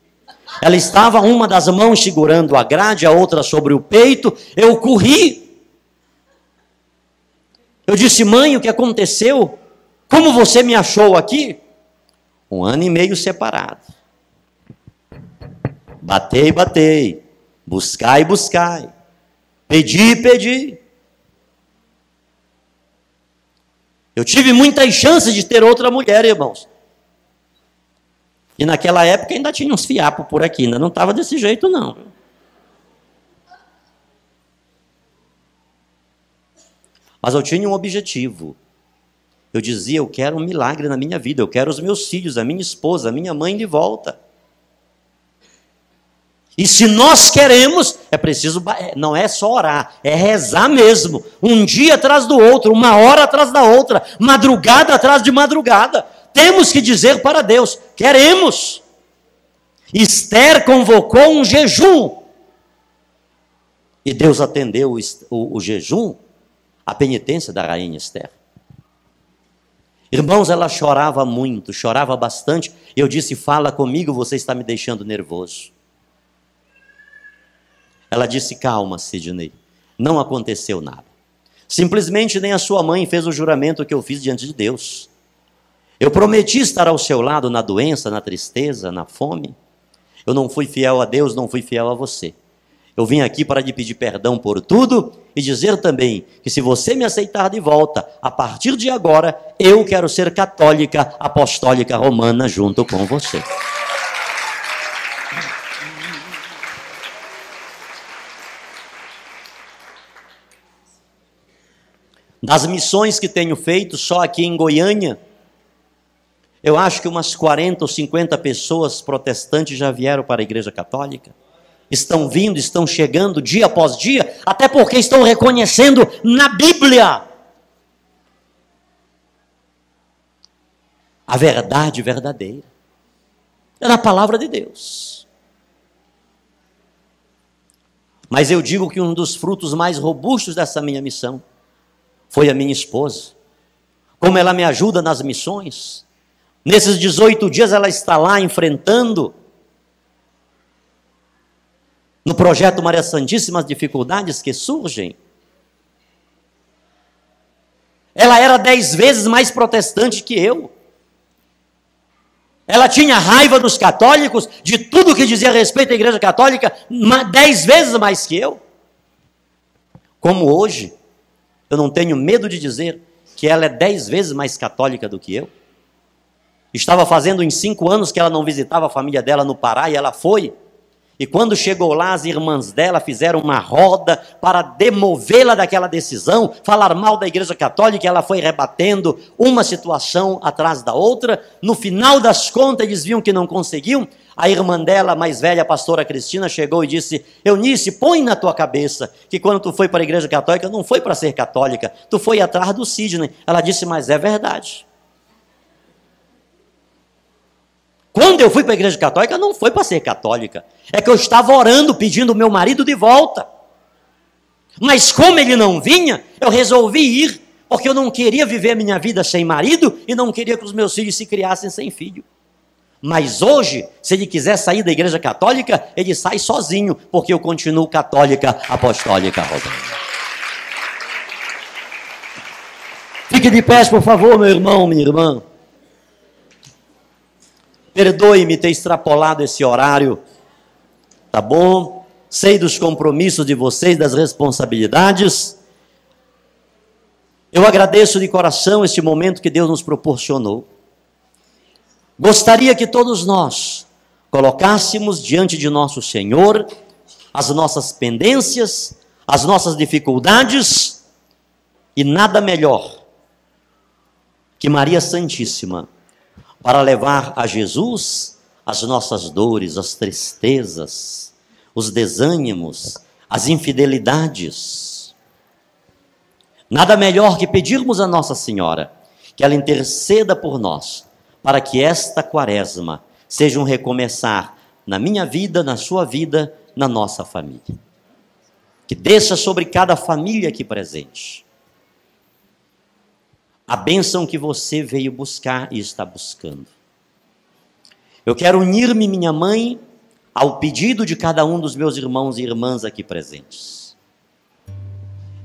Ela estava, uma das mãos segurando a grade, a outra sobre o peito. Eu corri. Eu disse: mãe, o que aconteceu? Como você me achou aqui? 1 ano e meio separado. Batei, buscai, pedi. Eu tive muitas chances de ter outra mulher, irmãos. E naquela época ainda tinha uns fiapos por aqui, ainda não estava desse jeito não. Mas eu tinha um objetivo. Eu dizia: eu quero um milagre na minha vida, eu quero os meus filhos, a minha esposa, a minha mãe de volta. E se nós queremos, é preciso, não é só orar, é rezar mesmo. Um dia atrás do outro, uma hora atrás da outra, madrugada atrás de madrugada. Temos que dizer para Deus, queremos. Esther convocou um jejum. E Deus atendeu o jejum, a penitência da rainha Esther. Irmãos, ela chorava muito, chorava bastante. Eu disse, fala comigo, você está me deixando nervoso. Ela disse, calma, Sidney, não aconteceu nada. Simplesmente nem a sua mãe fez o juramento que eu fiz diante de Deus. Eu prometi estar ao seu lado na doença, na tristeza, na fome. Eu não fui fiel a Deus, não fui fiel a você. Eu vim aqui para lhe pedir perdão por tudo e dizer também que se você me aceitar de volta, a partir de agora, eu quero ser católica, apostólica romana junto com você. Das missões que tenho feito, só aqui em Goiânia, eu acho que umas 40 ou 50 pessoas protestantes já vieram para a Igreja Católica. Estão vindo, estão chegando dia após dia, até porque estão reconhecendo na Bíblia a verdade verdadeira. É na palavra de Deus. Mas eu digo que um dos frutos mais robustos dessa minha missão foi a minha esposa. Como ela me ajuda nas missões. Nesses 18 dias ela está lá enfrentando no projeto Maria Santíssima as dificuldades que surgem. Ela era 10 vezes mais protestante que eu. Ela tinha raiva dos católicos, de tudo que dizia respeito à Igreja Católica, 10 vezes mais que eu. Como hoje, eu não tenho medo de dizer que ela é 10 vezes mais católica do que eu. Estava fazendo em 5 anos que ela não visitava a família dela no Pará e ela foi. E quando chegou lá, as irmãs dela fizeram uma roda para demovê-la daquela decisão, falar mal da Igreja Católica, e ela foi rebatendo uma situação atrás da outra. No final das contas, eles viam que não conseguiam. A irmã dela, mais velha, a pastora Cristina, chegou e disse, Eunice, põe na tua cabeça que quando tu foi para a Igreja Católica, não foi para ser católica, tu foi atrás do Sidney. Ela disse, mas é verdade. Quando eu fui para a Igreja Católica, não foi para ser católica. É que eu estava orando, pedindo o meu marido de volta. Mas como ele não vinha, eu resolvi ir, porque eu não queria viver a minha vida sem marido e não queria que os meus filhos se criassem sem filho. Mas hoje, se ele quiser sair da Igreja Católica, ele sai sozinho, porque eu continuo católica, apostólica, romana. Fique de pé, por favor, meu irmão, minha irmã. Perdoe-me ter extrapolado esse horário, tá bom? Sei dos compromissos de vocês, das responsabilidades. Eu agradeço de coração este momento que Deus nos proporcionou. Gostaria que todos nós colocássemos diante de nosso Senhor as nossas pendências, as nossas dificuldades, e nada melhor que Maria Santíssima para levar a Jesus as nossas dores, as tristezas, os desânimos, as infidelidades. Nada melhor que pedirmos a Nossa Senhora que ela interceda por nós, para que esta quaresma seja um recomeçar na minha vida, na sua vida, na nossa família. Que desça sobre cada família aqui presente a bênção que você veio buscar e está buscando. Eu quero unir-me, minha mãe, ao pedido de cada um dos meus irmãos e irmãs aqui presentes.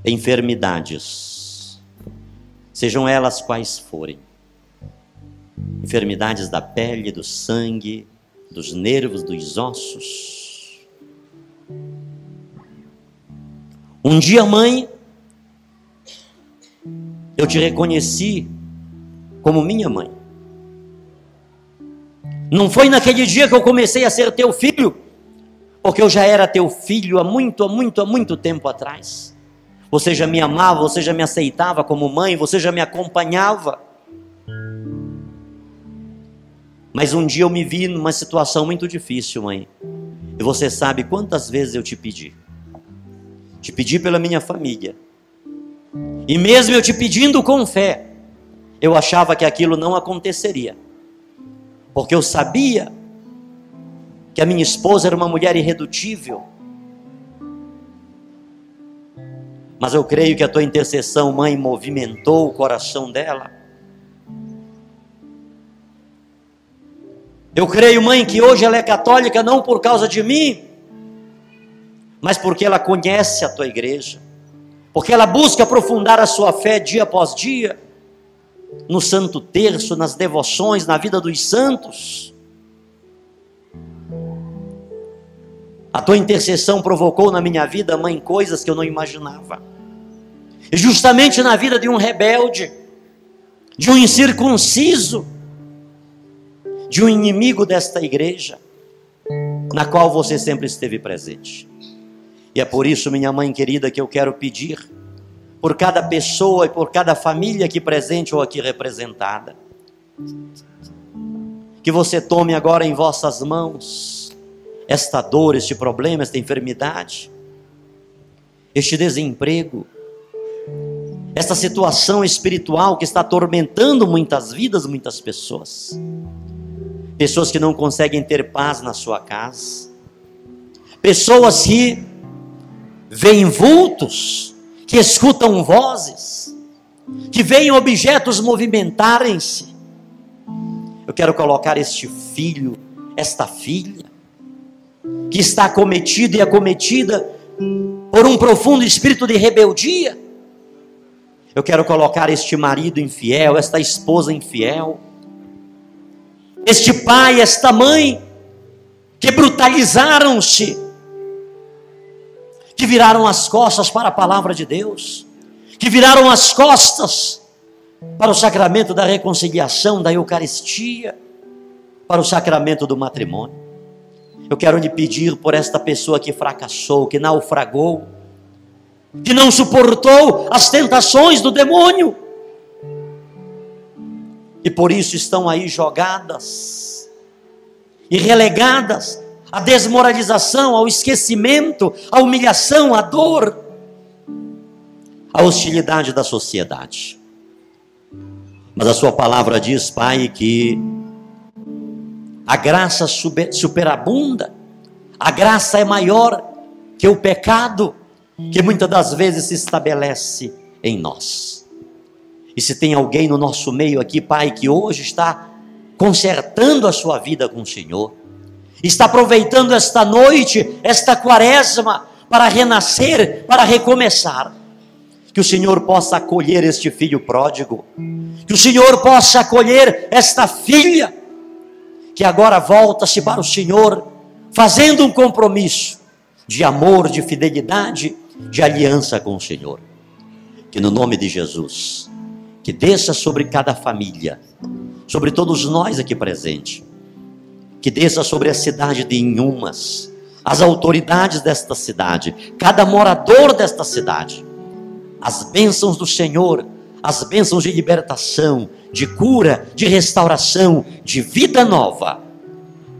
Enfermidades, sejam elas quais forem. Enfermidades da pele, do sangue, dos nervos, dos ossos. Um dia, mãe, eu te reconheci como minha mãe. Não foi naquele dia que eu comecei a ser teu filho, porque eu já era teu filho há muito tempo atrás. Você já me amava, você já me aceitava como mãe, você já me acompanhava. Mas um dia eu me vi numa situação muito difícil, mãe. E você sabe quantas vezes eu te pedi. Te pedi pela minha família. E mesmo eu te pedindo com fé, eu achava que aquilo não aconteceria. Porque eu sabia que a minha esposa era uma mulher irredutível. Mas eu creio que a tua intercessão, mãe, movimentou o coração dela. Eu creio, mãe, que hoje ela é católica não por causa de mim, mas porque ela conhece a tua igreja, porque ela busca aprofundar a sua fé dia após dia, no Santo Terço, nas devoções, na vida dos santos. A tua intercessão provocou na minha vida, mãe, coisas que eu não imaginava. E justamente na vida de um rebelde, de um incircunciso, de um inimigo desta igreja, na qual você sempre esteve presente. E é por isso, minha mãe querida, que eu quero pedir, por cada pessoa e por cada família aqui presente ou aqui representada, que você tome agora em vossas mãos esta dor, este problema, esta enfermidade, este desemprego, esta situação espiritual que está atormentando muitas vidas, muitas pessoas. Pessoas que não conseguem ter paz na sua casa. Pessoas que veem vultos, que escutam vozes, que veem objetos movimentarem-se. Eu quero colocar este filho, esta filha, que está acometido e acometida por um profundo espírito de rebeldia. Eu quero colocar este marido infiel, esta esposa infiel, este pai, esta mãe, que brutalizaram-se, que viraram as costas para a palavra de Deus, que viraram as costas para o sacramento da reconciliação, da Eucaristia, para o sacramento do matrimônio. Eu quero lhe pedir por esta pessoa que fracassou, que naufragou, que não suportou as tentações do demônio, e por isso estão aí jogadas e relegadas à desmoralização, ao esquecimento, à humilhação, à dor, à hostilidade da sociedade. Mas a sua palavra diz, Pai, que a graça superabunda, a graça é maior que o pecado, que muitas das vezes se estabelece em nós. E se tem alguém no nosso meio aqui, Pai, que hoje está consertando a sua vida com o Senhor, está aproveitando esta noite, esta quaresma, para renascer, para recomeçar, que o Senhor possa acolher este filho pródigo, que o Senhor possa acolher esta filha, que agora volta-se para o Senhor, fazendo um compromisso de amor, de fidelidade, de aliança com o Senhor. Que no nome de Jesus, que desça sobre cada família, sobre todos nós aqui presentes, que desça sobre a cidade de Inhumas, as autoridades desta cidade, cada morador desta cidade, as bênçãos do Senhor, as bênçãos de libertação, de cura, de restauração, de vida nova.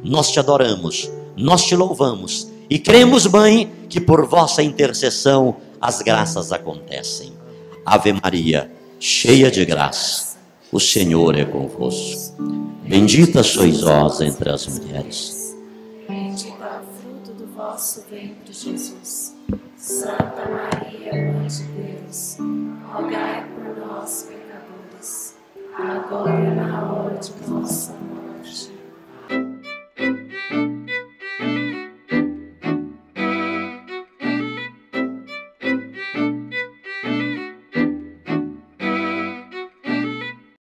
Nós te adoramos, nós te louvamos e cremos, Mãe, que por vossa intercessão as graças acontecem. Ave Maria, cheia de graça, o Senhor é convosco. Bendita sois vós entre as mulheres. Bendito é o fruto do vosso ventre, Jesus. Santa Maria, Mãe de Deus, rogai por nós, pecadores, agora e na hora de nossa morte.